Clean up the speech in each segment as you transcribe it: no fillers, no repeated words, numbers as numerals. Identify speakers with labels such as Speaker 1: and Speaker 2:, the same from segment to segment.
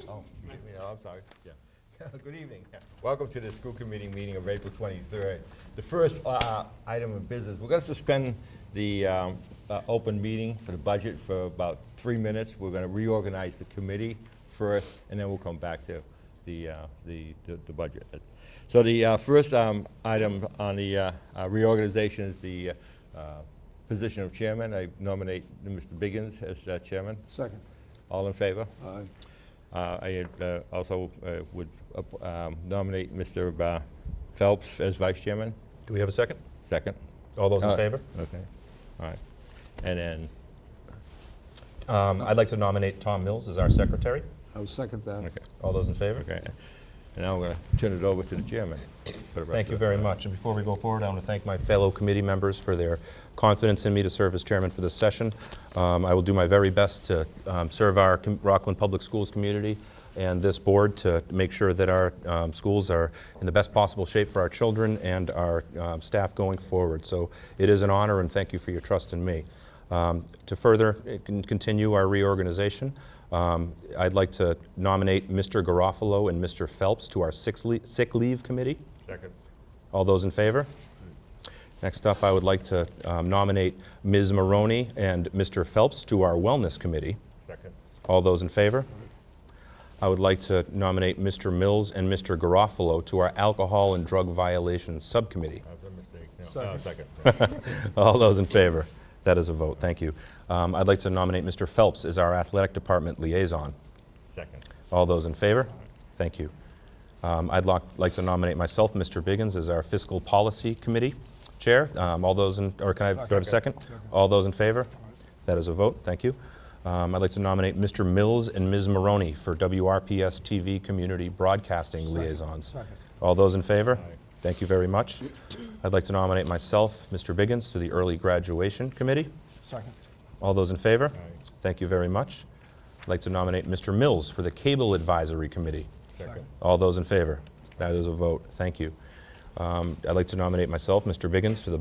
Speaker 1: Oh, I'm sorry. Yeah. Good evening. Welcome to the school committee meeting of April 23rd. The first item of business, we're going to suspend the open meeting for the budget for about 3 minutes. We're going to reorganize the committee first, and then we'll come back to the budget. So the first item on the reorganization is the position of chairman. I nominate Mr. Biggins as chairman.
Speaker 2: Second.
Speaker 1: All in favor?
Speaker 2: Aye.
Speaker 1: I also would nominate Mr. Phelps as vice chairman.
Speaker 3: Do we have a second?
Speaker 1: Second.
Speaker 3: All those in favor?
Speaker 1: Okay. All right. And then,
Speaker 3: I'd like to nominate Tom Mills as our secretary.
Speaker 2: I will second that.
Speaker 1: okay.
Speaker 3: All those in favor?
Speaker 1: Okay. And now I'm going to turn it over to the chairman. For the rest
Speaker 3: Thank
Speaker 1: of
Speaker 3: you
Speaker 1: it.
Speaker 3: very much. And before we go forward, I want to thank my fellow committee members for their confidence in me to serve as chairman for this session. I will do my very best to serve our Rockland Public Schools community and this board to make sure that our schools are in the best possible shape for our children and our staff going forward. So it is an honor, and thank you for your trust in me. To further continue our reorganization, I'd like to nominate Mr. Garofalo and Mr. Phelps to our sick leave committee.
Speaker 1: Second.
Speaker 3: All those in favor? Next up, I would like to nominate Ms. Maroney and Mr. Phelps to our wellness committee.
Speaker 1: Second.
Speaker 3: All those in favor? I would like to nominate Mr. Mills and Mr. Garofalo to our alcohol and drug violations subcommittee.
Speaker 1: That was a mistake. No, second.
Speaker 3: All those in favor? That is a vote. Thank you. I'd like to nominate Mr. Phelps as our athletic department liaison.
Speaker 1: Second.
Speaker 3: All those in favor? Thank you. I'd like to nominate myself, Mr. Biggins, as our fiscal policy committee chair. All those in, or can I go to second? All those in favor? That is a vote. Thank you. I'd like to nominate Mr. Mills and Ms. Maroney for WRPS TV community broadcasting liaisons.
Speaker 2: Second.
Speaker 3: All those in favor? Thank you very much. I'd like to nominate myself, Mr. Biggins, to the early graduation committee.
Speaker 2: Second.
Speaker 3: All those in favor? Thank you very much. I'd like to nominate Mr. Mills for the Cable Advisory Committee.
Speaker 1: Second.
Speaker 3: All those in favor? That is a vote. Thank you. I'd like to nominate myself, Mr. Biggins, to the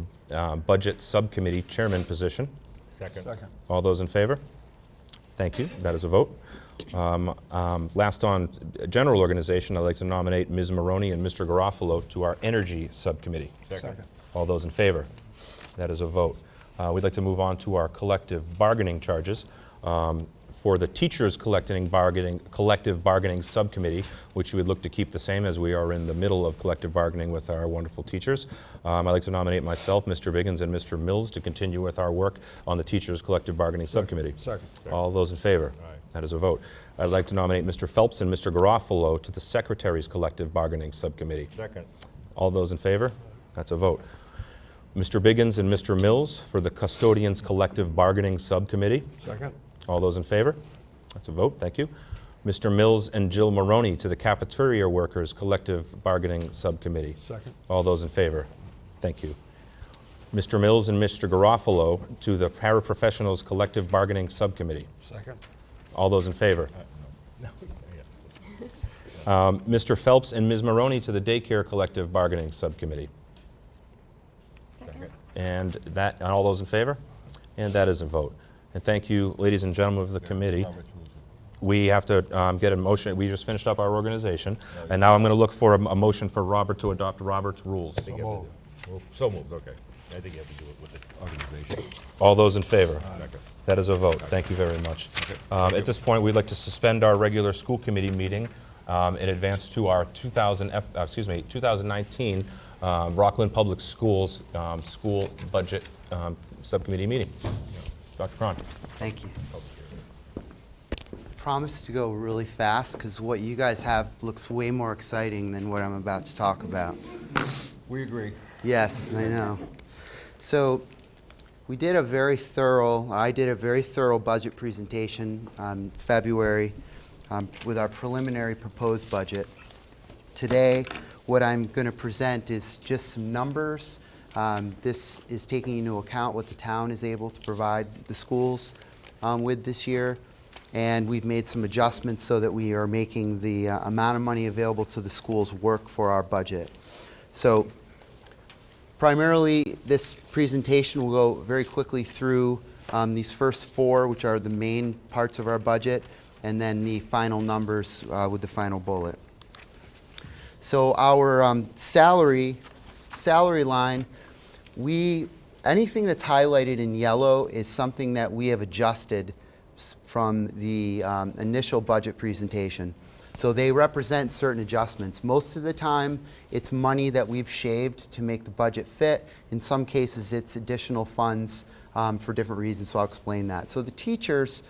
Speaker 3: Budget Subcommittee Chairman position.
Speaker 1: Second.
Speaker 2: Second.
Speaker 3: All those in favor? Thank you. That is a vote. Last on general organization, I'd like to nominate Ms. Maroney and Mr. Garofalo to our Energy Subcommittee.
Speaker 1: Second.
Speaker 3: All those in favor? That is a vote. We'd like to move on to our collective bargaining charges. For the Teachers Collective Bargaining Subcommittee, which we would look to keep the same as we are in the middle of collective bargaining with our wonderful teachers. I'd like to nominate myself, Mr. Biggins, and Mr. Mills to continue with our work on the Teachers Collective Bargaining Subcommittee.
Speaker 2: Second.
Speaker 3: All those in favor?
Speaker 1: Aye.
Speaker 3: That is a vote. I'd like to nominate Mr. Phelps and Mr. Garofalo to the Secretaries Collective Bargaining Subcommittee.
Speaker 1: Second.
Speaker 3: All those in favor? That's a vote. Mr. Biggins and Mr. Mills for the Custodians Collective Bargaining Subcommittee.
Speaker 2: Second.
Speaker 3: All those in favor? That's a vote. Thank you. Mr. Mills and Jill Maroney to the Cafeteria Workers Collective Bargaining Subcommittee.
Speaker 2: Second.
Speaker 3: All those in favor? Thank you. Mr. Mills and Mr. Garofalo to the Paraprofessionals Collective Bargaining Subcommittee.
Speaker 2: Second.
Speaker 3: All those in favor?
Speaker 1: No.
Speaker 3: Mr. Phelps and Ms. Maroney to the Daycare Collective Bargaining Subcommittee.
Speaker 4: Second.
Speaker 3: And all those in favor? And that is a vote. And thank you, ladies and gentlemen of the committee. We have to get a motion. We just finished up our organization, and now I'm going to look for a motion for Robert to adopt Robert's rules.
Speaker 1: So moved, okay. I think you have to do it with the organization.
Speaker 3: All those in favor?
Speaker 1: Second.
Speaker 3: That is a vote. Thank you very much. At this point, we'd like to suspend our regular school committee meeting in advance to our 2019 Rockland Public Schools school budget subcommittee meeting. Dr. Cron.
Speaker 5: Thank you. Promise to go really fast because what you guys have looks way more exciting than what I'm about to talk about.
Speaker 1: We agree.
Speaker 5: Yes, I know. So I did a very thorough budget presentation in February with our preliminary proposed budget. Today, what I'm going to present is just some numbers. This is taking into account what the town is able to provide the schools with this year. And we've made some adjustments so that we are making the amount of money available to the schools work for our budget. So primarily, this presentation will go very quickly through these first four, which are the main parts of our budget. and then the final numbers with the final bullet. So our salary line, anything that's highlighted in yellow is something that we have adjusted from the initial budget presentation. So they represent certain adjustments. Most of the time, it's money that we've shaved to make the budget fit. In some cases, it's additional funds for different reasons, so I'll explain that. So the teachers,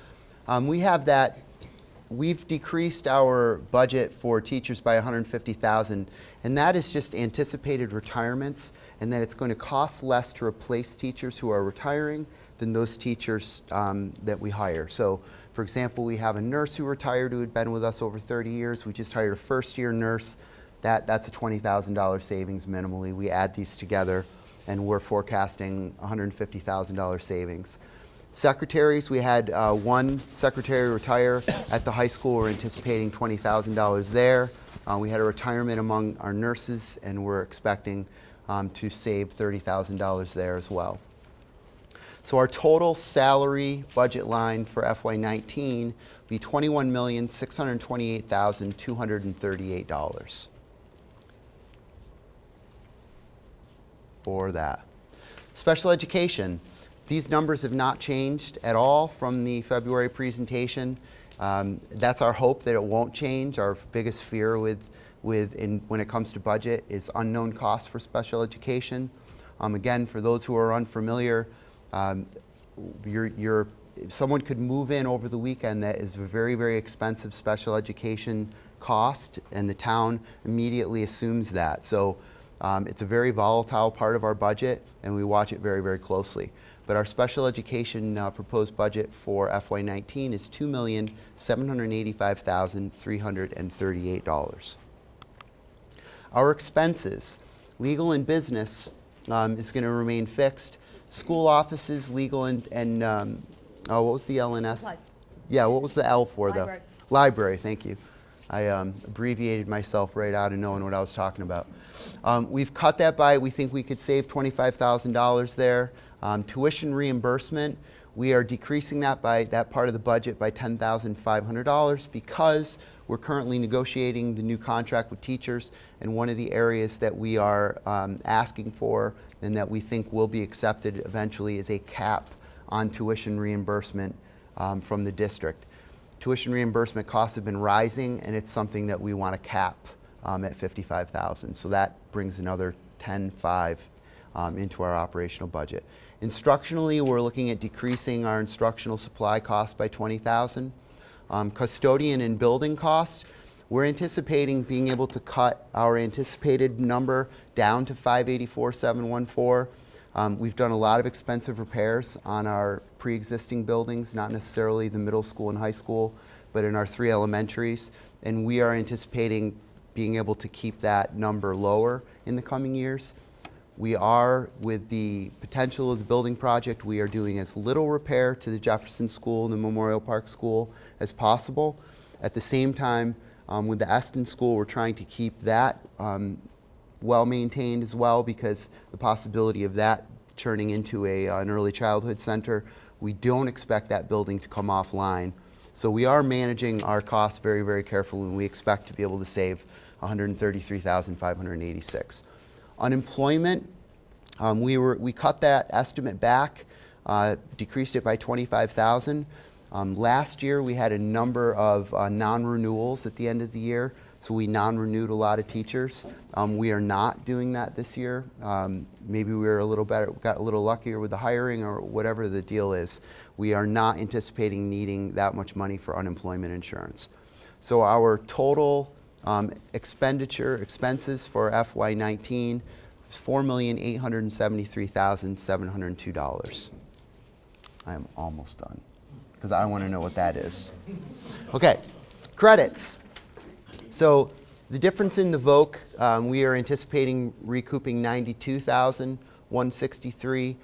Speaker 5: we've decreased our budget for teachers by $150,000, and that is just anticipated retirements, and that it's going to cost less to replace teachers who are retiring than those teachers that we hire. So, for example, we have a nurse who retired who had been with us over 30 years. We just hired a first-year nurse. That's a $20,000 savings minimally. We add these together, and we're forecasting $150,000 savings. Secretaries, we had one secretary retire at the high school. We're anticipating $20,000 there. We had a retirement among our nurses, and we're expecting to save $30,000 there as well. So our total salary budget line for FY19 will be $21,628,238 for that. Special education. These numbers have not changed at all from the February presentation. That's our hope that it won't change. Our biggest fear when it comes to budget is unknown costs for special education. Again, for those who are unfamiliar, someone could move in over the weekend that is a very, very expensive special education cost, and the town immediately assumes that. So it's a very volatile part of our budget, and we watch it very, very closely. But our special education proposed budget for FY19 is $2,785,338. Our expenses, legal and business, is going to remain fixed. School offices, legal and what was the L and S?
Speaker 2: Supplies.
Speaker 5: Yeah, what was the L for
Speaker 2: Library.
Speaker 5: though? Library, thank you. I abbreviated myself right out of knowing what I was talking about. We've cut that by, we think we could save $25,000 there. Tuition reimbursement, we are decreasing that part of the budget by $10,500 because we're currently negotiating the new contract with teachers, and one of the areas that we are asking for and that we think will be accepted eventually is a cap on tuition reimbursement from the district. Tuition reimbursement costs have been rising, and it's something that we want to cap at $55,000. So that brings another $10,500 into our operational budget. Instructionally, we're looking at decreasing our instructional supply costs by $20,000. Custodian and building costs, we're anticipating being able to cut our anticipated number down to $584,714. We've done a lot of expensive repairs on our pre-existing buildings, not necessarily the middle school and high school, but in our 3 elementaries, and we are anticipating being able to keep that number lower in the coming years. We are, with the potential of the building project, we are doing as little repair to the Jefferson School and the Memorial Park School as possible. At the same time, with the Eston School, we're trying to keep that well maintained as well, because the possibility of that turning into an early childhood center, we don't expect that building to come offline. So we are managing our costs very, very carefully, and we expect to be able to save $133,586. Unemployment, we cut that estimate back, decreased it by $25,000. Last year we had a number of non-renewals at the end of the year, so we non-renewed a lot of teachers. We are not doing that this year. Maybe we were a little better, got a little luckier with the hiring or whatever the deal is. We are not anticipating needing that much money for unemployment insurance. So our total expenses for FY19 is $4,873,702. I am almost done, because I want to know what that is. Okay, credits. So the difference in the VOC, we are anticipating recouping $92,163.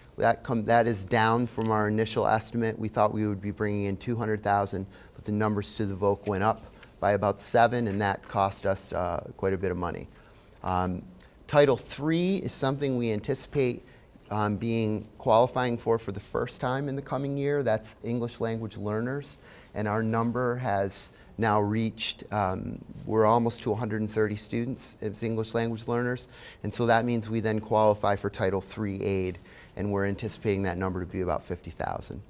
Speaker 5: That is down from our initial estimate. We thought we would be bringing in $200,000, but the numbers to the VOC went up by about $7,000, and that cost us quite a bit of money. Title III is something we anticipate qualifying for the first time in the coming year. That's English language learners. and our number has now reached, we're almost to 130 students as English language learners, and so that means we then qualify for Title III aid, and we're anticipating that number to be about 50,000.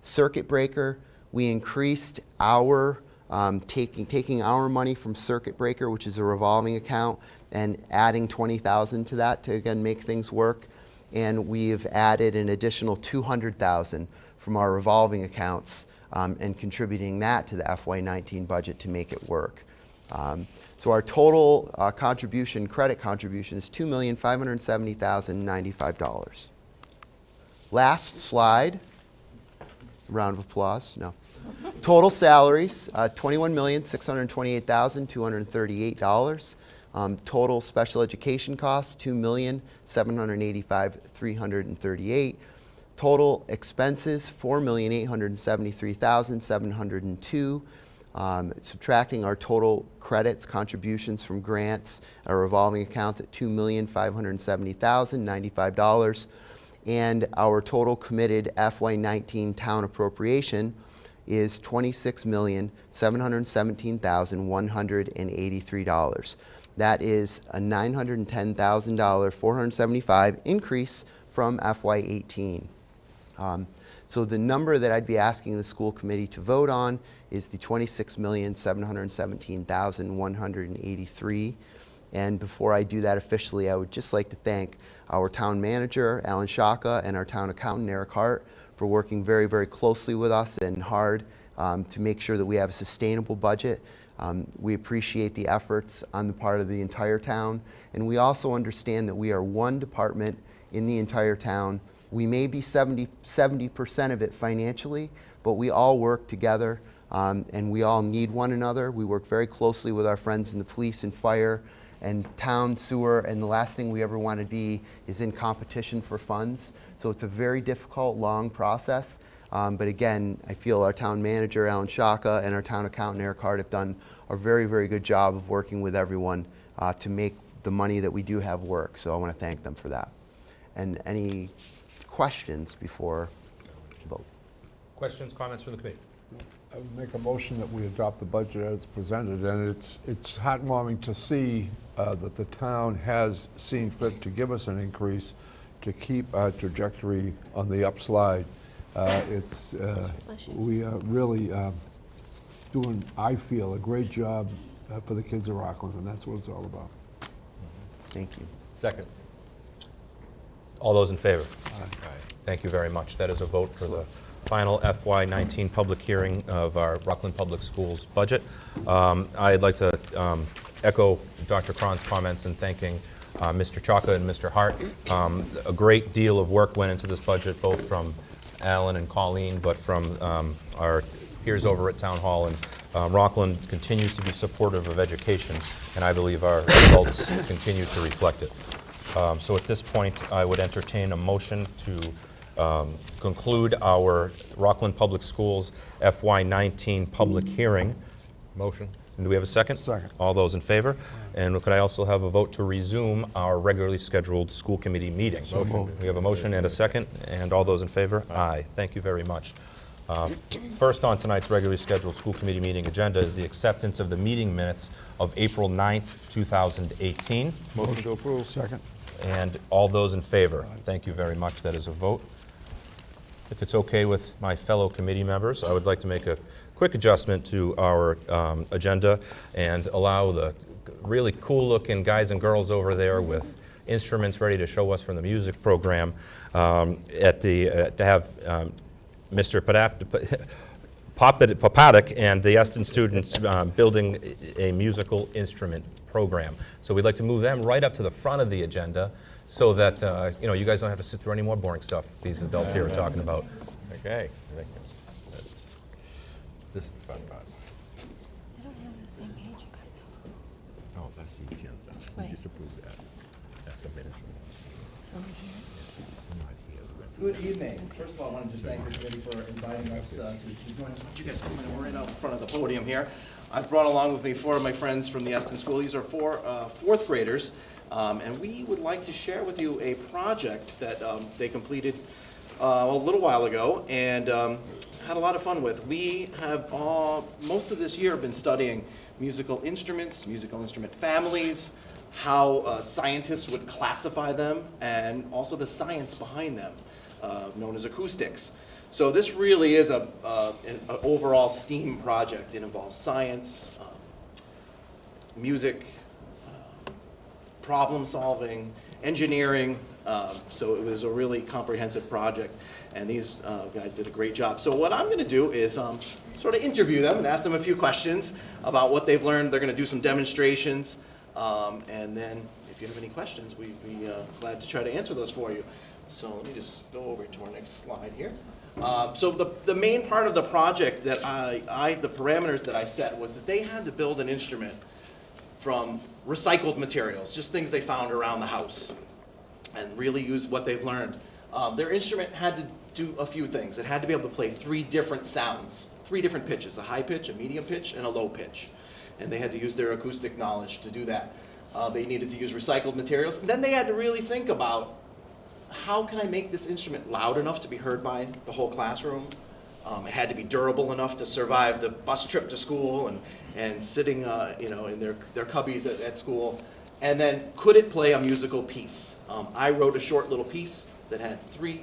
Speaker 5: Circuit breaker, we increased our, taking our money from circuit breaker, which is a revolving account, and adding 20,000 to that to again make things work. And we've added an additional 200,000 from our revolving accounts and contributing that to the FY19 budget to make it work. So our total contribution, credit contribution, is $2,570,095. Last slide. Round of applause. No. Total salaries, $21,628,238. Total special education costs, $2,785,338. Total expenses, $4,873,702. Subtracting our total credits, contributions from grants, our revolving accounts at $2,570,095. And our total committed FY19 town appropriation is $26,717,183. That is a $910,000, 475 increase from FY18. So the number that I'd be asking the school committee to vote on is the $26,717,183. And before I do that officially, I would just like to thank our town manager, Alan Shaka, and our town accountant, Eric Hart, for working very, very closely with us and hard to make sure that we have a sustainable budget. We appreciate the efforts on the part of the entire town, and we also understand that we are one department in the entire town. We may be 70% of it financially, but we all work together and we all need one another. We work very closely with our friends in the police and fire and town sewer, and the last thing we ever want to be is in competition for funds. So it's a very difficult, long process. But again, I feel our town manager, Alan Shaka, and our town accountant, Eric Hart, have done a very, very good job of working with everyone to make the money that we do have work. So I want to thank them for that. And any questions before vote?
Speaker 3: Questions, comments from the committee?
Speaker 2: I would make a motion that we adopt the budget as presented, and it's heartwarming to see that the town has seen fit to give us an increase to keep our trajectory on the upslide. We are really doing, I feel, a great job for the kids of Rockland, and that's what it's all about.
Speaker 5: Thank you.
Speaker 1: Second.
Speaker 3: All those in favor?
Speaker 1: Aye.
Speaker 3: Thank you very much. That is a vote for the final FY19 public hearing of our Rockland Public Schools budget. I'd like to echo Dr. Cron's comments in thanking Mr. Chaka and Mr. Hart. A great deal of work went into this budget, both from Alan and Colleen, but from our peers over at Town Hall. And Rockland continues to be supportive of education, and I believe our results continue to reflect it. So at this point, I would entertain a motion to conclude our Rockland Public Schools FY19 public hearing.
Speaker 1: Motion.
Speaker 3: And do we have a second?
Speaker 2: Second.
Speaker 3: All those in favor? And could I also have a vote to resume our regularly scheduled school committee meeting?
Speaker 2: Motion.
Speaker 3: We have a motion and a second, and all those in favor? Aye. Thank you very much. First on tonight's regularly scheduled school committee meeting agenda is the acceptance of the meeting minutes of April 9th, 2018.
Speaker 1: Motion to approve.
Speaker 2: Second.
Speaker 3: And all those in favor? Thank you very much. That is a vote. If it's okay with my fellow committee members, I would like to make a quick adjustment to our agenda and allow the really cool-looking guys and girls over there with instruments ready to show us from the music program to have Mr. Popatic and the Eston students building a musical instrument program. So we'd like to move them right up to the front of the agenda so that you guys don't have to sit through any more boring stuff these adults here are talking about.
Speaker 1: Okay. This is the fun part.
Speaker 4: I don't have the same page you guys have.
Speaker 1: Oh, that's the agenda. We
Speaker 4: Right.
Speaker 1: just approved that. That's the minutes.
Speaker 4: So here.
Speaker 1: I'm not here.
Speaker 6: Good evening. First of all, I want to just thank the committee for inviting us to join us. Why don't you guys come in, we're right out in front of the podium here. I've brought along with me 4 of my friends from the Eston School. These are 4 fourth graders, and we would like to share with you a project that they completed a little while ago, and had a lot of fun with. We have most of this year been studying musical instruments, musical instrument families, how scientists would classify them, and also the science behind them, known as acoustics. So this really is an overall STEAM project. It involves science, music, problem solving, engineering. So it was a really comprehensive project, and these guys did a great job. So what I'm going to do is sort of interview them and ask them a few questions about what they've learned. They're going to do some demonstrations, and then if you have any questions, we'd be glad to try to answer those for you. So let me just go over to our next slide here. So the main part of the project that the parameters that I set was that they had to build an instrument from recycled materials, just things they found around the house, and really use what they've learned. Their instrument had to do a few things. It had to be able to play 3 different sounds, 3 different pitches, a high pitch, a medium pitch, and a low pitch. And they had to use their acoustic knowledge to do that. They needed to use recycled materials. And then they had to really think about, how can I make this instrument loud enough to be heard by the whole classroom? It had to be durable enough to survive the bus trip to school and sitting in their cubbies at school. And then, could it play a musical piece? I wrote a short little piece that had 3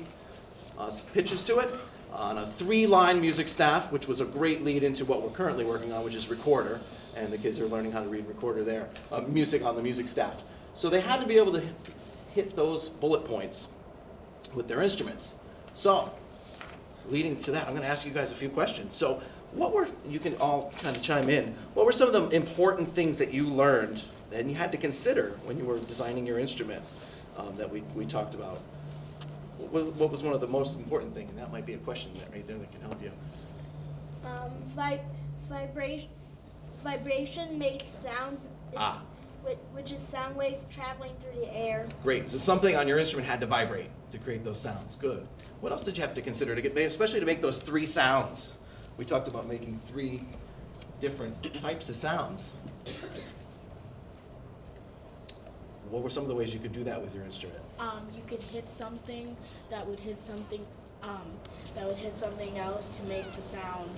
Speaker 6: pitches to it on a 3-line music staff, which was a great lead into what we're currently working on, which is recorder. And the kids are learning how to read recorder there, music on the music staff. So they had to be able to hit those bullet points with their instruments. So, leading to that, I'm going to ask you guys a few questions. So, you can all kind of chime in, what were some of the important things that you learned and you had to consider when you were designing your instrument that we talked about? What was one of the most important things? And that might be a question right there that can help you.
Speaker 7: Vibration makes sound, which is sound waves traveling through the air.
Speaker 6: Great. So something on your instrument had to vibrate to create those sounds. Good. What else did you have to consider to get, especially to make those 3 sounds? We talked about making 3 different types of sounds. What were some of the ways you could do that with your instrument?
Speaker 7: You could hit something that would hit something else to make the sound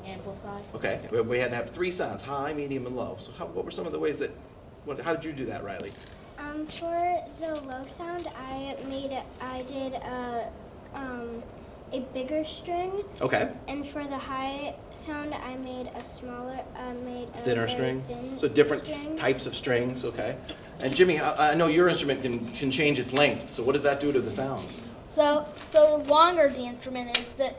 Speaker 7: amplify.
Speaker 6: Okay. We had to have 3 sounds, high, medium, and low. So what were some of the ways that, how did you do that, Riley?
Speaker 8: For the low sound, I did a bigger string.
Speaker 6: Okay.
Speaker 8: And for the high sound, I made a
Speaker 6: Thinner
Speaker 8: very
Speaker 6: string?
Speaker 8: thin
Speaker 6: So different
Speaker 8: string.
Speaker 6: types of strings, okay. And Jimmy, I know your instrument can change its length, so what does that do to the sounds?
Speaker 7: So the longer the instrument is, the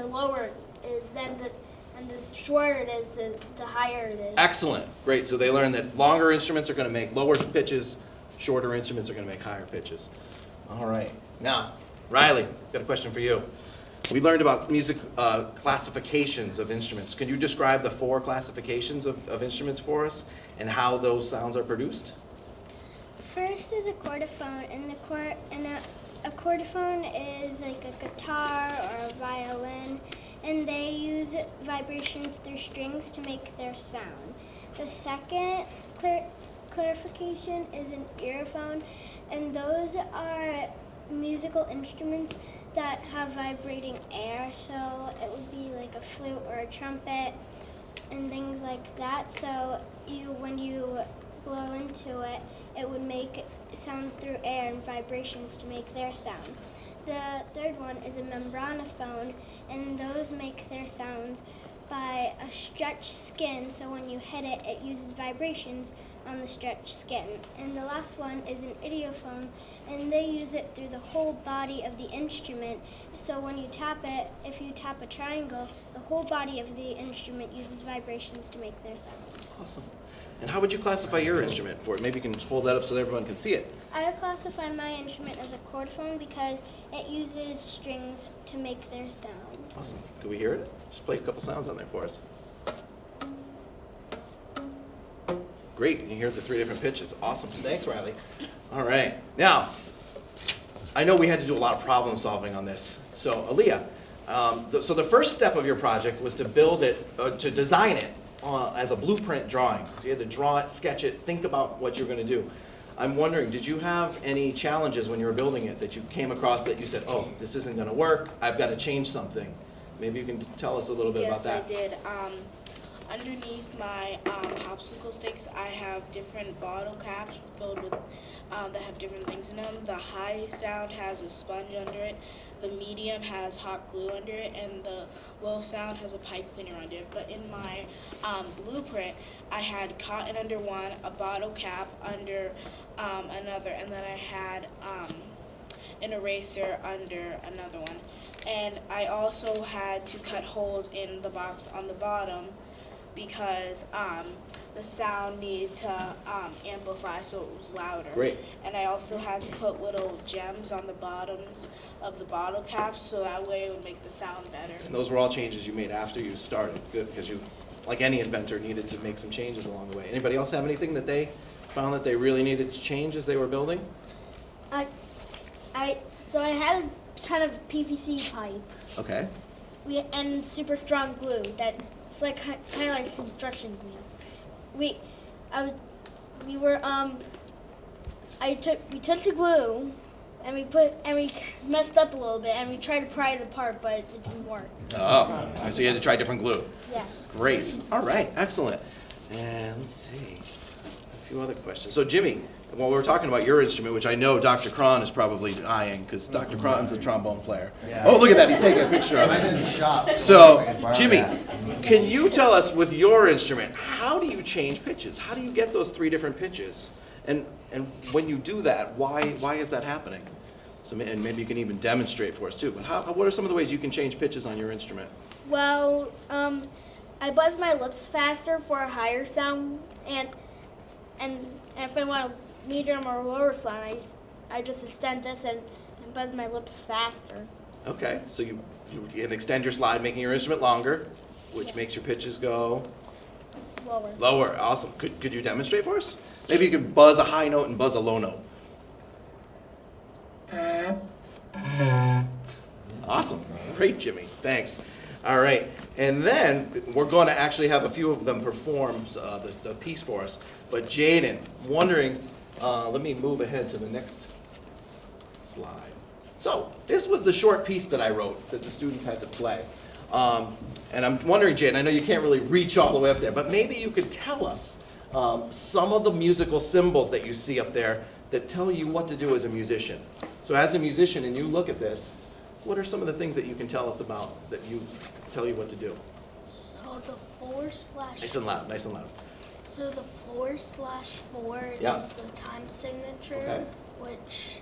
Speaker 7: lower it is, and the shorter it is, the higher it is.
Speaker 6: Excellent, great. So they learned that longer instruments are going to make lower pitches, shorter instruments are going to make higher pitches. All right. Now, Riley, got a question for you. We learned about music classifications of instruments. Can you describe the 4 classifications of instruments for us and how those sounds are produced?
Speaker 8: First is a chordophone, and a chordophone is like a guitar or a violin, and they use vibrations through strings to make their sound. The second clarification is an earphone, and those are musical instruments that have vibrating air, so it would be like a flute or a trumpet and things like that. So when you blow into it, it would make sounds through air and vibrations to make their sound. The third one is a membranophone, and those make their sounds by a stretched skin, so when you hit it, it uses vibrations on the stretched skin. And the last one is an idiophone, and they use it through the whole body of the instrument. So when you tap it, if you tap a triangle, the whole body of the instrument uses vibrations to make their sound.
Speaker 6: Awesome. And how would you classify your instrument for it? Maybe you can hold that up so everyone can see it.
Speaker 8: I would classify my instrument as a chordophone because it uses strings to make their sound.
Speaker 6: Awesome. Can we hear it? Just play a couple sounds on there for us. Great. You can hear the 3 different pitches. Awesome. Thanks, Riley. All right. Now, I know we had to do a lot of problem solving on this. So, Aaliyah, so the first step of your project was to build it, to design it as a blueprint drawing. So you had to draw it, sketch it, think about what you're going to do. I'm wondering, did you have any challenges when you were building it that you came across that you said, oh, this isn't going to work, I've got to change something? Maybe you can tell us a little bit about that.
Speaker 9: Yes, I did. Underneath my popsicle sticks, I have different bottle caps filled with that have different things in them. The high sound has a sponge under it. The medium has hot glue under it, and the low sound has a pipe cleaner under it. But in my blueprint, I had cotton under one, a bottle cap under another, and then I had an eraser under another one. And I also had to cut holes in the box on the bottom because the sound needed to amplify so it was louder.
Speaker 6: Great.
Speaker 9: And I also had to put little gems on the bottoms of the bottle caps so that way it would make the sound better.
Speaker 6: And those were all changes you made after you started. Good, because you, like any inventor, needed to make some changes along the way. Anybody else have anything that they found that they really needed to change as they were building?
Speaker 7: So I had a ton of PVC pipe
Speaker 6: Okay.
Speaker 7: and super strong glue. That's like kind of like construction glue. We took the glue and we messed up a little bit and we tried to pry it apart, but it didn't work.
Speaker 6: Oh, so you had to try different glue.
Speaker 7: Yes.
Speaker 6: Great. All right, excellent. And let's see, a few other questions. So Jimmy, while we were talking about your instrument, which I know Dr. Cron is probably eyeing, because Dr. Cron's a trombone player.
Speaker 5: Yeah.
Speaker 6: Oh, look at that, he's taking a picture of
Speaker 5: I'm in
Speaker 6: it.
Speaker 5: the shop.
Speaker 6: So,
Speaker 5: I can borrow
Speaker 6: Jimmy,
Speaker 5: that.
Speaker 6: can you tell us with your instrument, how do you change pitches? How do you get those 3 different pitches? And when you do that, why is that happening? So, and maybe you can even demonstrate for us too, but what are some of the ways you can change pitches on your instrument?
Speaker 7: Well, I buzz my lips faster for a higher sound, and if I want a medium or lower sound, I just extend this and buzz my lips faster.
Speaker 6: Okay, so you can extend your slide, making your instrument longer, which
Speaker 7: Yeah.
Speaker 6: makes your pitches go
Speaker 7: Lower.
Speaker 6: lower. Awesome. Could you demonstrate for us? Maybe you could buzz a high note and buzz a low note. Awesome. Great, Jimmy. Thanks. All right. And then we're going to actually have a few of them perform the piece for us. But Jaden, wondering, let me move ahead to the next slide. So this was the short piece that I wrote that the students had to play. And I'm wondering, Jaden, I know you can't really reach all the way up there, but maybe you could tell us some of the musical symbols that you see up there that tell you what to do as a musician. So as a musician, and you look at this, what are some of the things that you can tell us about that you tell you what to do?
Speaker 7: So the 4/4.
Speaker 6: Nice and loud, nice and loud.
Speaker 7: So the 4/4
Speaker 6: Yeah.
Speaker 7: is the time signature,
Speaker 6: Okay.
Speaker 7: which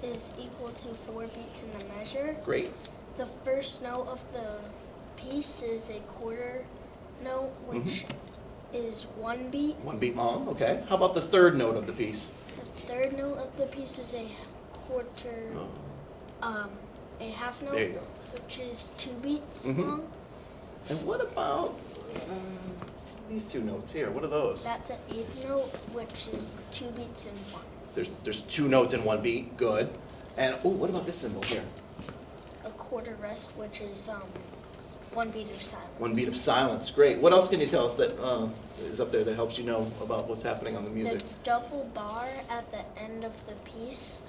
Speaker 7: is equal to 4 beats in the measure.
Speaker 6: Great.
Speaker 7: The first note of the piece is a quarter note, which is 1 beat.
Speaker 6: 1 beat long, okay. How about the third note of the piece?
Speaker 7: The third note of the piece is a quarter, a half note,
Speaker 6: There you go.
Speaker 7: which is 2 beats
Speaker 6: Mhm.
Speaker 7: long.
Speaker 6: And what about these 2 notes here? What are those?
Speaker 7: That's an eighth note, which is 2 beats in 1.
Speaker 6: There's 2 notes in 1 beat, good. And, oh, what about this symbol here?
Speaker 7: A quarter rest, which is 1 beat of silence.
Speaker 6: 1 beat of silence, great. What else can you tell us that is up there that helps you know about what's happening on the music?
Speaker 7: The double bar at the end of the piece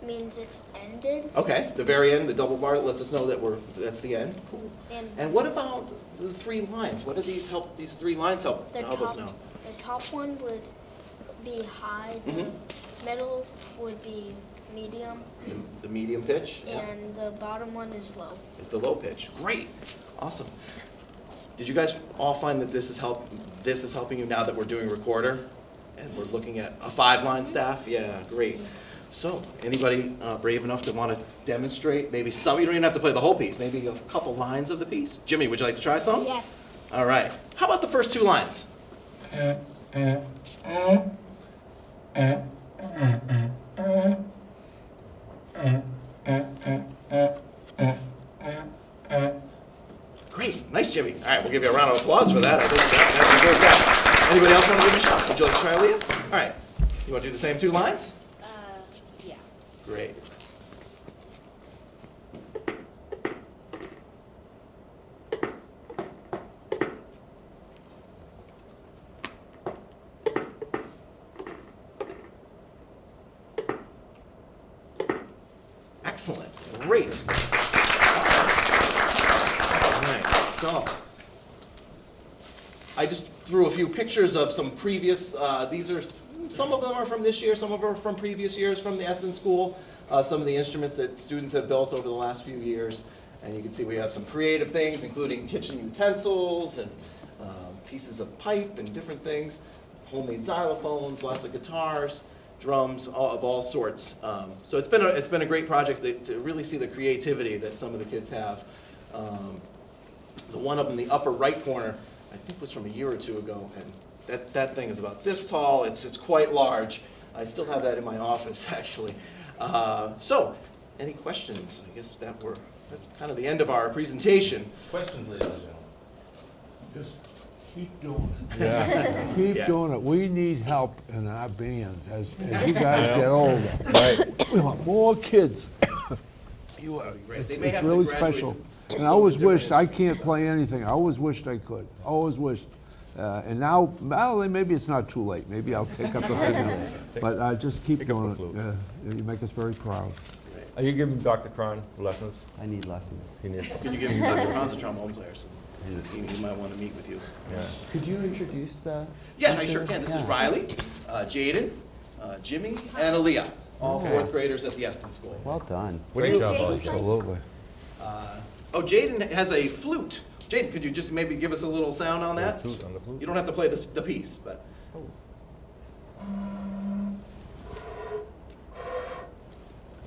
Speaker 7: means it's ended.
Speaker 6: Okay, the very end, the double bar lets us know that that's the end. Cool.
Speaker 7: And
Speaker 6: And what about the 3 lines? What do these 3 lines help
Speaker 7: the
Speaker 6: us
Speaker 7: top,
Speaker 6: know?
Speaker 7: the top one would be high, the
Speaker 6: Mhm.
Speaker 7: middle would be medium,
Speaker 6: The medium pitch? Yeah.
Speaker 7: and the bottom one is low.
Speaker 6: Is the low pitch. Great, awesome. Did you guys all find that this is helping you now that we're doing recorder and we're looking at a 5-line staff? Yeah, great. So, anybody brave enough to want to demonstrate? Maybe some, you don't even have to play the whole piece, maybe a couple lines of the piece. Jimmy, would you like to try some?
Speaker 7: Yes.
Speaker 6: All right. How about the first 2 lines? Great, nice, Jimmy. All right, we'll give you a round of applause for that. I think that's a great job. Anybody else want to give it a shot? Would you like to try, Leah? All right. You want to do the same 2 lines?
Speaker 9: Yeah.
Speaker 6: Great. Excellent. Great. All right, so I just threw a few pictures of some previous, some of them are from this year, some of them are from previous years from the Eston School, some of the instruments that students have built over the last few years. And you can see we have some creative things, including kitchen utensils and pieces of pipe and different things, homemade xylophones, lots of guitars, drums, of all sorts. So it's been a great project to really see the creativity that some of the kids have. The one up in the upper right corner, I think was from a year or two ago, and that thing is about this tall. It's quite large. I still have that in my office, actually. So, any questions? I guess that's kind of the end of our presentation.
Speaker 3: Questions, ladies and gentlemen?
Speaker 2: Just keep doing it. Keep doing it. We need help in our bands as you guys get older. Right. We want more kids. It's
Speaker 6: They may have to
Speaker 2: really
Speaker 6: graduate
Speaker 2: special.
Speaker 6: to
Speaker 2: And I always
Speaker 6: different
Speaker 2: wished, I can't play anything. I always wished I could. Always wished. And now, well, maybe it's not too late. Maybe I'll take up the thing. But just keep doing it. You make us very proud.
Speaker 1: Are you giving Dr. Cron lessons?
Speaker 5: I need lessons.
Speaker 1: He needs.
Speaker 6: Can you give Dr. Franz a trombone player? So he might want to meet with you.
Speaker 1: Yeah.
Speaker 5: Could you introduce the?
Speaker 6: Yeah, I sure can. This is Riley, Jaden, Jimmy, and Aaliyah, all fourth graders at the Eston School.
Speaker 5: Well done.
Speaker 3: Great job, all you guys.
Speaker 2: Absolutely.
Speaker 6: Oh, Jaden has a flute. Jaden, could you just maybe give us a little sound on that?
Speaker 1: On the flute?
Speaker 6: You don't have to play the piece, but.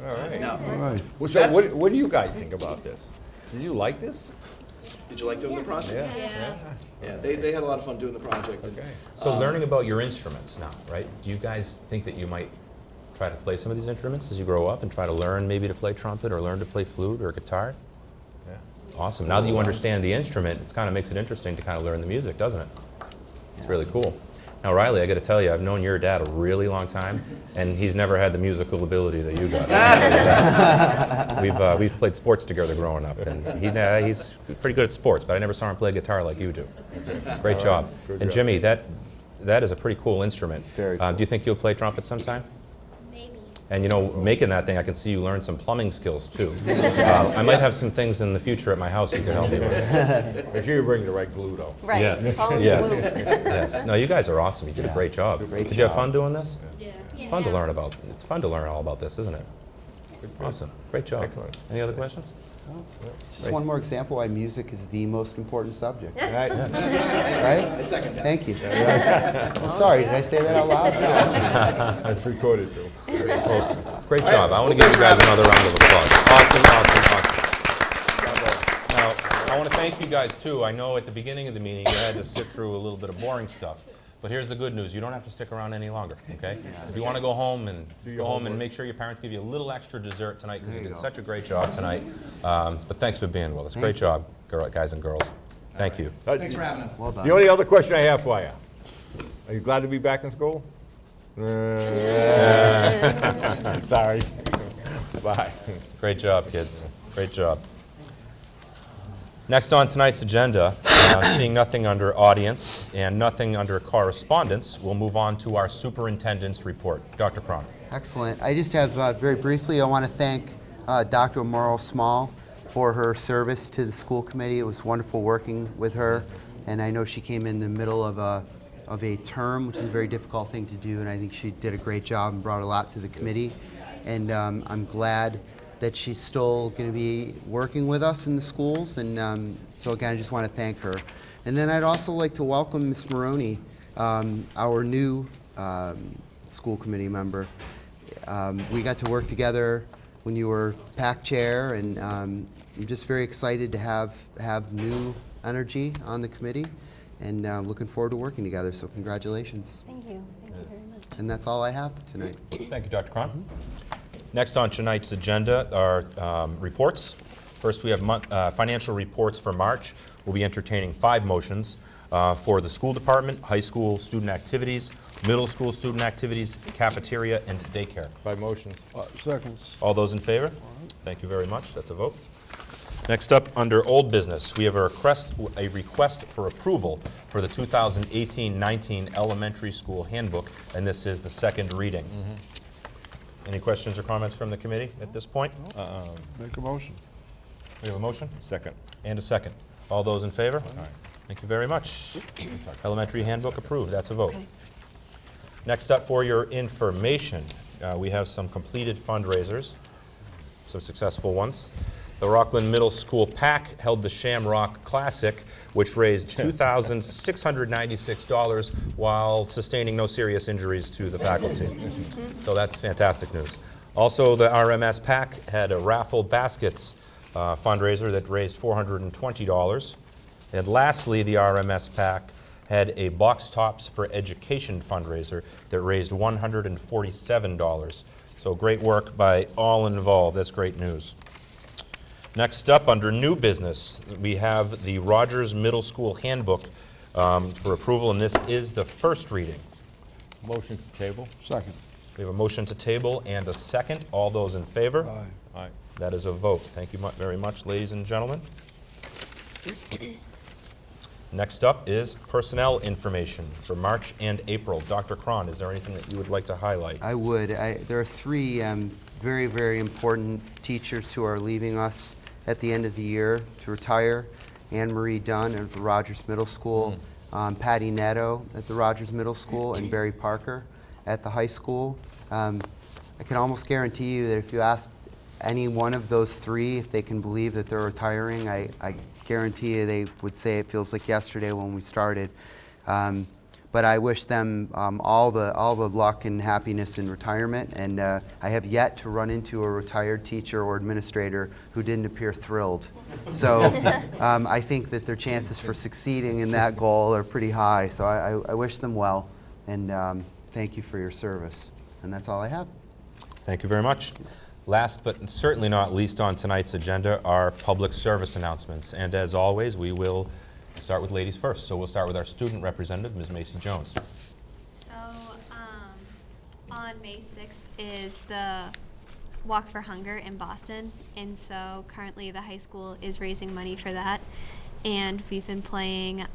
Speaker 1: All right.
Speaker 6: Now,
Speaker 2: All right.
Speaker 1: Well, so what do you guys think about this? Did you like this?
Speaker 6: did you like doing the project?
Speaker 1: Yeah.
Speaker 6: Yeah, they had a lot of fun doing the project.
Speaker 1: Okay.
Speaker 3: So learning about your instruments now, right? Do you guys think that you might try to play some of these instruments as you grow up and try to learn maybe to play trumpet or learn to play flute or guitar?
Speaker 1: Yeah.
Speaker 3: Awesome. Now that you understand the instrument, it kind of makes it interesting to kind of learn the music, doesn't it? It's really cool. Now, Riley, I got to tell you, I've known your dad a really long time, and he's never had the musical ability that you got. We've played sports together growing up, and he's pretty good at sports, but I never saw him play guitar like you do. Great job.
Speaker 1: Good
Speaker 3: And
Speaker 1: job.
Speaker 3: Jimmy, that is a pretty cool instrument.
Speaker 5: Very
Speaker 3: Do you think you'll play trumpet sometime?
Speaker 8: Maybe.
Speaker 3: And you know, making that thing, I can see you learn some plumbing skills too. I might have some things in the future at my house you can help me with.
Speaker 1: Make sure you bring the right glue, though.
Speaker 4: Right.
Speaker 3: Yes.
Speaker 4: Follow the
Speaker 3: Yes.
Speaker 4: blue.
Speaker 3: Yes. No, you guys are awesome. You did a great job.
Speaker 5: Great
Speaker 3: Did you have
Speaker 5: job.
Speaker 3: fun doing this?
Speaker 9: Yeah.
Speaker 3: It's fun to learn about. It's fun to learn all about this, isn't it? Awesome. Great job.
Speaker 1: Excellent.
Speaker 3: Any other questions?
Speaker 5: Just one more example why music is the most important subject,
Speaker 1: Right?
Speaker 5: right?
Speaker 6: I second that.
Speaker 5: Thank you. I'm sorry, did I say that out loud? No.
Speaker 1: That's recorded, too.
Speaker 3: Great job. I want to give you guys another round of applause. Awesome. Now, I want to thank you guys too. I know at the beginning of the meeting you had to sit through a little bit of boring stuff. But here's the good news, you don't have to stick around any longer, okay? If you want to go home and make sure your parents give you a little extra dessert tonight because you did such a great job tonight. But thanks for being with us. Great job, guys and girls. Thank you.
Speaker 6: Thanks for having us.
Speaker 5: Well done.
Speaker 1: The only other question I have for you, are you glad to be back in school? Sorry. Bye.
Speaker 3: Great job, kids. Great job. Next on tonight's agenda, seeing nothing under audience and nothing under correspondence, we'll move on to our superintendent's report. Dr. Cron.
Speaker 5: Excellent. I just have, very briefly, I want to thank Dr. Morrow Small for her service to the school committee. It was wonderful working with her, and I know she came in the middle of a term, which is a very difficult thing to do, and I think she did a great job and brought a lot to the committee. And I'm glad that she's still going to be working with us in the schools, and so again, I just want to thank her. And then I'd also like to welcome Ms. Maroney, our new school committee member. We got to work together when you were PAC chair, and I'm just very excited to have new energy on the committee, and looking forward to working together, so congratulations.
Speaker 4: Thank you. Thank you very much.
Speaker 5: And that's all I have tonight.
Speaker 3: Thank you, Dr. Cron. Next on tonight's agenda are reports. First, we have financial reports for March. We'll be entertaining 5 motions for the school department, high school student activities, middle school student activities, cafeteria, and daycare.
Speaker 1: By motion.
Speaker 2: Seconds.
Speaker 3: All those in favor? Thank you very much. That's a vote. Next up, under old business, we have a request for approval for the 2018-19 elementary school handbook, and this is the second reading. Any questions or comments from the committee at this point?
Speaker 2: Make a motion.
Speaker 3: We have a motion
Speaker 1: Second.
Speaker 3: and a second. All those in favor? Thank you very much. Elementary handbook approved, that's a vote.
Speaker 4: Okay.
Speaker 3: Next up, for your information, we have some completed fundraisers, some successful ones. The Rockland Middle School PAC held the Shamrock Classic, which raised $2,696 while sustaining no serious injuries to the faculty. So that's fantastic news. Also, the RMS PAC had a raffle baskets fundraiser that raised $420. And lastly, the RMS PAC had a Box Tops for Education fundraiser that raised $147. So great work by all involved. That's great news. Next up, under new business, we have the Rogers Middle School Handbook for approval, and this is the first reading.
Speaker 1: Motion to table?
Speaker 2: Second.
Speaker 3: We have a motion to table and a second. All those in favor?
Speaker 2: Aye.
Speaker 1: Aye.
Speaker 3: That is a vote. Thank you very much, ladies and gentlemen. Next up is personnel information for March and April. Dr. Cron, is there anything that you would like to highlight?
Speaker 5: I would. There are three very, very important teachers who are leaving us at the end of the year to retire. Anne Marie Dunn at the Rogers Middle School, Patty Netto at the Rogers Middle School, and Barry Parker at the high school. I can almost guarantee you that if you ask any one of those three if they can believe that they're retiring, I guarantee you they would say it feels like yesterday when we started. But I wish them all the luck and happiness in retirement, and I have yet to run into a retired teacher or administrator who didn't appear thrilled. So I think that their chances for succeeding in that goal are pretty high. So I wish them well, and thank you for your service. And that's all I have.
Speaker 3: Thank you very much. Last but certainly not least on tonight's agenda are public service announcements. And as always, we will start with ladies first. So we'll start with our student representative, Ms. Macy Jones.
Speaker 4: So, on May 6th is the Walk for Hunger in Boston, and so currently the high school is raising money for that. And we've been playing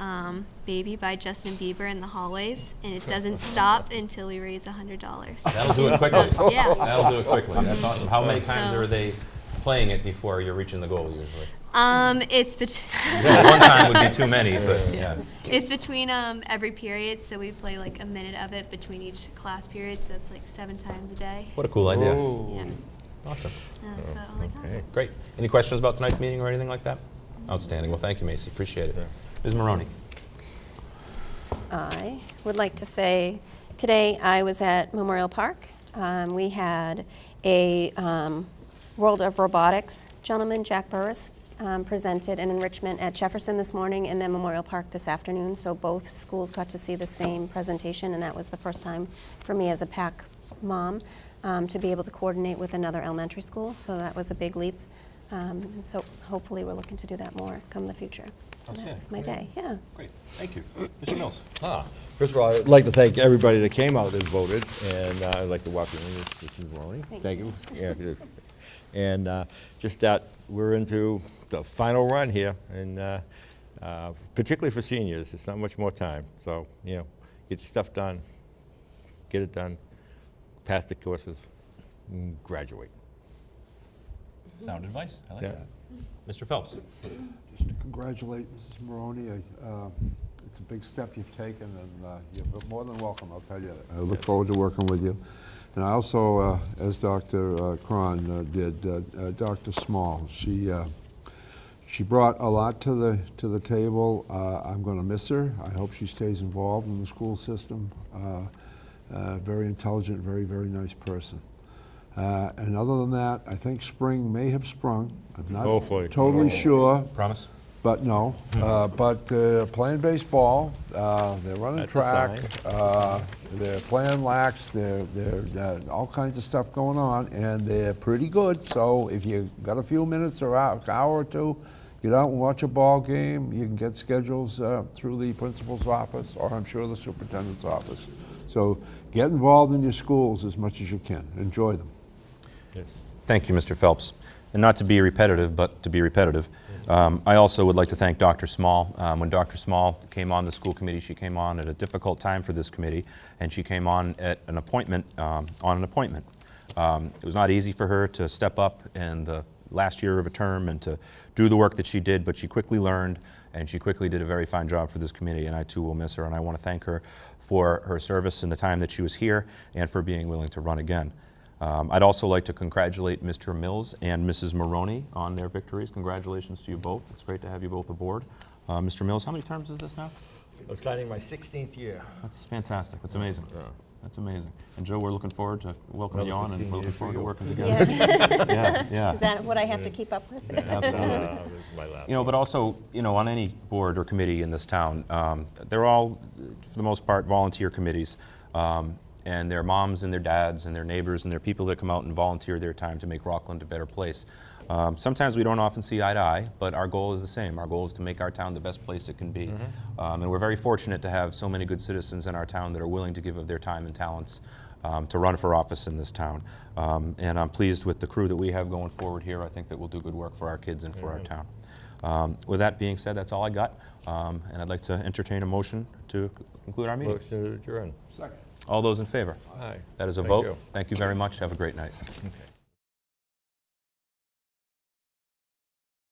Speaker 4: Baby by Justin Bieber in the hallways, and it doesn't stop until we raise $100.
Speaker 3: That'll do it quickly.
Speaker 4: So, yeah.
Speaker 3: That'll do it quickly. That's awesome. How many times
Speaker 4: So-
Speaker 3: are they playing it before you're reaching the goal usually?
Speaker 4: It's
Speaker 3: One time would be too many, but yeah.
Speaker 4: It's between every period, so we play like a minute of it between each class period, so that's like 7 times a day.
Speaker 3: What a cool idea.
Speaker 4: Yeah,
Speaker 3: Awesome.
Speaker 4: that's about all I got.
Speaker 3: Okay, great. Any questions about tonight's meeting or anything like that? Outstanding. Well, thank you, Macy. Appreciate it. Ms. Maroney.
Speaker 10: I would like to say today I was at Memorial Park. We had a World of Robotics gentleman, Jack Burris, presented an enrichment at Jefferson this morning and then Memorial Park this afternoon. So both schools got to see the same presentation, and that was the first time for me as a PAC mom to be able to coordinate with another elementary school. So that was a big leap. So hopefully we're looking to do that more come the future. So that was my day. Yeah.
Speaker 3: Great. Thank you. Mr. Mills.
Speaker 1: First of all, I'd like to thank everybody that came out and voted, and I'd like to welcome you, Mrs. Maroney. Thank you. Yeah, and just that we're into the final run here, and particularly for seniors, it's not much more time. So, get your stuff done, get it done, pass the courses, and graduate.
Speaker 3: Sound advice. I like
Speaker 1: Yeah.
Speaker 3: that. Mr. Phelps.
Speaker 2: Just to congratulate Mrs. Maroney. It's a big step you've taken, and you're more than welcome, I'll tell you. I look forward to working with you. And I also, as Dr. Cron did, Dr. Small, she brought a lot to the table. I'm going to miss her. I hope she stays involved in the school system. Very intelligent, very, very nice person. And other than that, I think spring may have sprung. I'm not
Speaker 1: Hopefully.
Speaker 2: totally sure,
Speaker 3: Promise?
Speaker 2: but no. But playing baseball, they're running
Speaker 1: That's a
Speaker 2: track, they're playing lax, they're all kinds of stuff going on, and they're pretty good. So if you got a few minutes or an hour or two, get out and watch a ball game. You can get schedules through the principal's office, or I'm sure the superintendent's office. So get involved in your schools as much as you can. Enjoy them.
Speaker 1: Yes.
Speaker 3: Thank you, Mr. Phelps. And not to be repetitive, but to be repetitive, I also would like to thank Dr. Small. When Dr. Small came on the school committee, she came on at a difficult time for this committee, and she came on at an appointment, It was not easy for her to step up in the last year of a term and to do the work that she did, but she quickly learned, and she quickly did a very fine job for this committee, and I too will miss her, and I want to thank her for her service in the time that she was here and for being willing to run again. I'd also like to congratulate Mr. Mills and Mrs. Maroney on their victories. Congratulations to you both. It's great to have you both aboard. Mr. Mills, how many terms is this now?
Speaker 1: I'm starting my 16th year.
Speaker 3: That's fantastic. That's amazing.
Speaker 1: Yeah.
Speaker 3: That's amazing. And Joe, we're looking forward to welcoming you
Speaker 1: Another
Speaker 3: on, and
Speaker 1: 16
Speaker 3: we're looking
Speaker 1: years for
Speaker 3: forward to
Speaker 1: you.
Speaker 3: working together.
Speaker 10: Yeah.
Speaker 3: Yeah,
Speaker 10: Is that what I have to keep up with?
Speaker 3: absolutely.
Speaker 1: This is my last
Speaker 3: You know, but also, you know, on any board or committee in this town, they're all, for the most part, volunteer committees. And their moms and their dads and their neighbors and their people that come out and volunteer their time to make Rockland a better place. Sometimes we don't often see eye to eye, but our goal is the same. Our goal is to make our town the best place it can be. And we're very fortunate to have so many good citizens in our town that are willing to give of their time and talents to run for office in this town. And I'm pleased with the crew that we have going forward here. I think that we'll do good work for our kids and for our town. With that being said, that's all I got. And I'd like to entertain a motion to conclude our meeting.
Speaker 1: Motion to adjourn.
Speaker 2: Second.
Speaker 3: All those in favor?
Speaker 1: Aye.
Speaker 3: That is a
Speaker 1: Thank
Speaker 3: vote.
Speaker 1: you.
Speaker 3: Thank you very much. Have a great night.
Speaker 1: Okay.